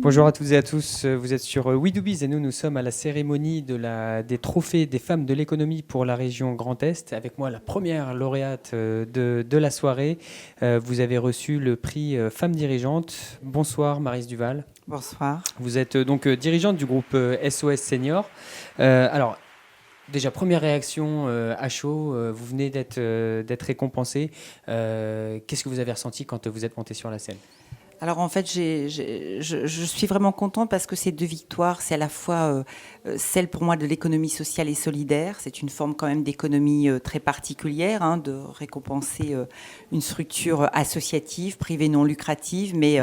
Bonjour à toutes et à tous, vous êtes sur We Do Biz et nous sommes à la cérémonie des trophées des femmes de l'économie pour la région Grand Est. Avec moi, la première lauréate de la soirée. Vous avez reçu le prix Femmes dirigeantes. Bonsoir Maryse Duval. Bonsoir. Vous êtes donc dirigeante du groupe SOS Senior. Alors, déjà, première réaction à chaud, vous venez d'être récompensée. Qu'est-ce que vous avez ressenti quand vous êtes montée sur la scène ? Alors en fait, je suis vraiment contente parce que ces deux victoires, c'est à la fois celle pour moi de l'économie sociale et solidaire. C'est une forme quand même d'économie très particulière, de récompenser une structure associative, privée non lucrative, mais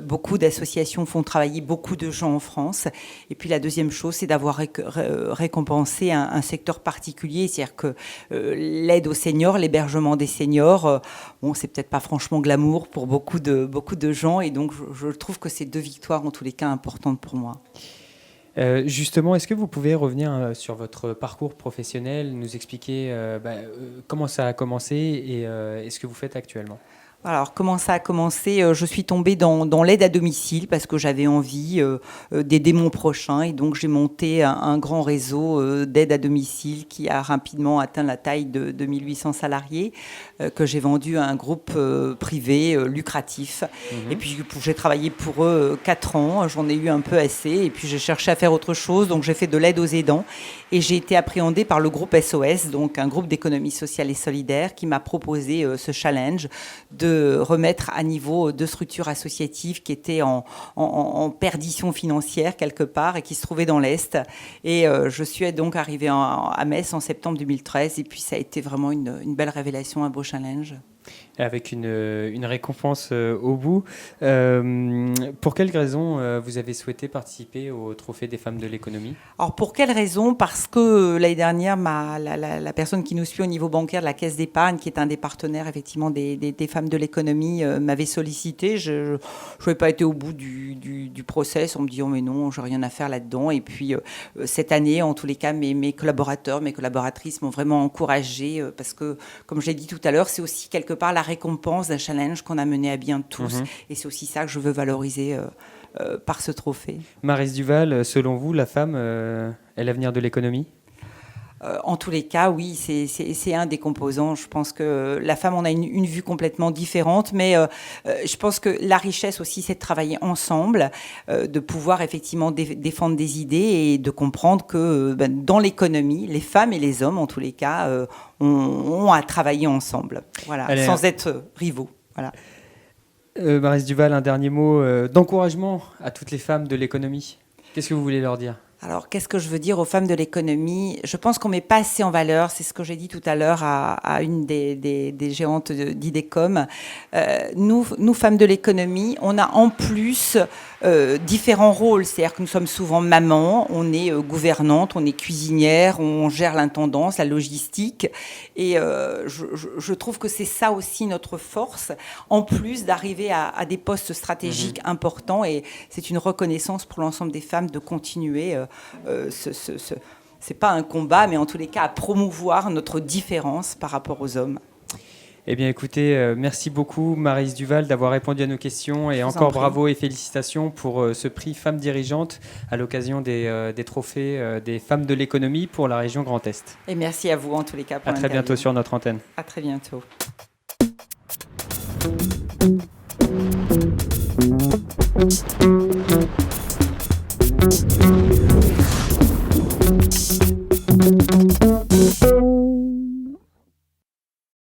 beaucoup d'associations font travailler beaucoup de gens en France. Et puis la deuxième chose, c'est d'avoir récompensé un secteur particulier, c'est-à-dire que l'aide aux seniors, l'hébergement des seniors, bon, c'est peut-être pas franchement glamour pour beaucoup de gens. Et donc, je trouve que ces deux victoires, en tous les cas, importantes pour moi. Justement, est-ce que vous pouvez revenir sur votre parcours professionnel, nous expliquer comment ça a commencé et ce que vous faites actuellement ? Alors, comment ça a commencé ? Je suis tombée dans l'aide à domicile parce que j'avais envie d'aider mon prochain. Et donc, j'ai monté un grand réseau d'aide à domicile qui a rapidement atteint la taille de 1800 salariés que j'ai vendu à un groupe privé lucratif. Et puis, j'ai travaillé pour eux 4 ans. J'en ai eu un peu assez. Et puis, j'ai cherché à faire autre chose. Donc, j'ai fait de l'aide aux aidants. Et j'ai été appréhendée par le groupe SOS, donc un groupe d'économie sociale et solidaire, qui m'a proposé ce challenge de remettre à niveau deux structures associatives qui étaient en perdition financière quelque part et qui se trouvaient dans l'Est. Et je suis donc arrivée à Metz en septembre 2013 et puis ça a été vraiment une belle révélation, un beau challenge. Avec une récompense au bout. Pour quelles raisons vous avez souhaité participer au Trophée des femmes de l'économie ? Alors pour quelles raisons ? Parce que l'année dernière, la personne qui nous suit au niveau bancaire de la Caisse d'épargne, qui est un des partenaires effectivement des femmes de l'économie, m'avait sollicité. Je n'avais pas été au bout du process en me disant mais non, j'ai rien à faire là-dedans. Et puis cette année, en tous les cas, mes collaborateurs, mes collaboratrices m'ont vraiment encouragée parce que, comme je l'ai dit tout à l'heure, c'est aussi quelque part la récompense d'un challenge qu'on a mené à bien tous. Et c'est aussi ça que je veux valoriser par ce trophée. Maryse Duval, selon vous, la femme est l'avenir de l'économie ? En tous les cas, oui, c'est un des composants. Je pense que la femme, on a une vue complètement différente, mais je pense que la richesse aussi, c'est de travailler ensemble, de pouvoir effectivement défendre des idées et de comprendre que dans l'économie, les femmes et les hommes, en tous les cas, ont à travailler ensemble, voilà, sans être rivaux. Voilà. Maryse Duval, un dernier mot d'encouragement à toutes les femmes de l'économie. Qu'est-ce que vous voulez leur dire ? Alors, qu'est-ce que je veux dire aux femmes de l'économie ? Je pense qu'on ne met pas assez en valeur, c'est ce que j'ai dit tout à l'heure à une des géantes d'IDECOM. Nous, femmes de l'économie, on a en plus différents rôles. C'est-à-dire que nous sommes souvent mamans, on est gouvernante, on est cuisinière, on gère l'intendance, la logistique. Et je trouve que c'est ça aussi notre force, en plus d'arriver à des postes stratégiques importants. Et c'est une reconnaissance pour l'ensemble des femmes de continuer c'est pas un combat, mais en tous les cas à promouvoir notre différence par rapport aux hommes. Eh bien écoutez, merci beaucoup Maryse Duval d'avoir répondu à nos questions et encore bravo et félicitations pour ce prix Femmes dirigeantes à l'occasion des trophées des femmes de l'économie pour la région Grand Est. Et merci à vous en tous les cas pour l'interview. À très bientôt sur notre antenne. À très bientôt.